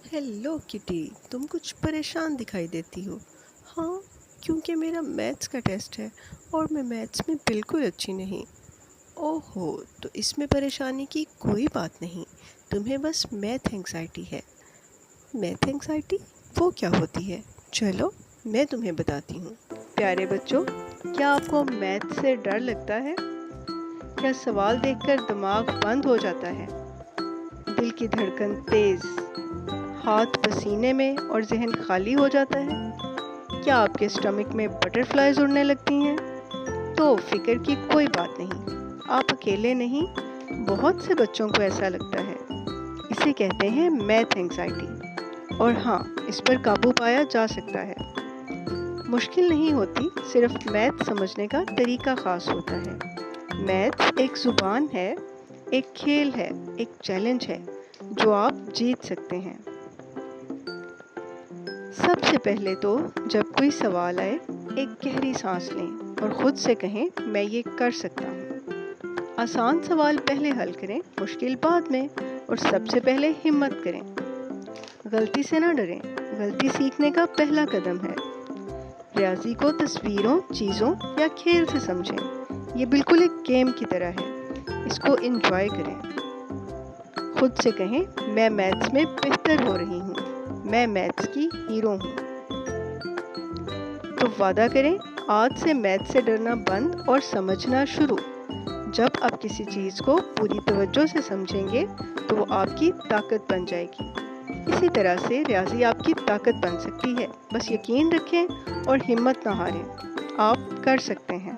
Hello kitty. तुम कुछ परेशान दिखाई देती हो। हाँ, क्योंकि मेरा मैथ्स का टेस्ट है और मैं मैथ्स में बिल्कुल अच्छी नहीं। ओहो, तो इसमें परेशानी की कोई बात नहीं। तुम्हें बस मैथ एंग्जाइटी है। मैथ एंग्जाइटी वो क्या होती है? चलो मैं तुम्हें बताती हूँ। प्यारे बच्चों, क्या आपको मैथ से डर लगता है? क्या सवाल देखकर दिमाग बंद हो जाता है? दिल की धड़कन तेज़, हाथ पसीने में और जहन खाली हो जाता है? क्या आपके स्टमक में बटरफ्लाइज उड़ने लगती हैं? तो फिक्र की कोई बात नहीं, आप अकेले नहीं। बहुत से बच्चों को ऐसा लगता है। इसे कहते हैं मैथ एंग्जाइटी। और हाँ, इस पर काबू पाया जा सकता है। मुश्किल नहीं होती, सिर्फ मैथ समझने का तरीका खास होता है। मैथ एक जुबान है, एक खेल है, एक चैलेंज है जो आप जीत सकते हैं। सबसे पहले तो जब कोई सवाल आए, एक गहरी सांस लें और खुद से कहें, मैं ये कर सकता हूँ। आसान सवाल पहले हल करें, मुश्किल बाद में। और सबसे पहले हिम्मत करें। गलती से ना डरें, गलती सीखने का पहला कदम है। रियाजी को तस्वीरों, चीज़ों या खेल से समझें। ये बिल्कुल एक गेम की तरह है, इसको एंजॉय करें। खुद से कहें, मैं मैथ्स में बेहतर हो रही हूँ, मैं मैथ्स की हीरो हूँ। तो वादा करें, आज से मैथ से डरना बंद और समझना शुरू। जब आप किसी चीज़ को पूरी तवज्जो से समझेंगे तो वो आपकी ताकत बन जाएगी। इसी तरह से रियाजी आपकी ताकत बन सकती है। बस यकीन रखें और हिम्मत ना हारें। आप कर सकते हैं।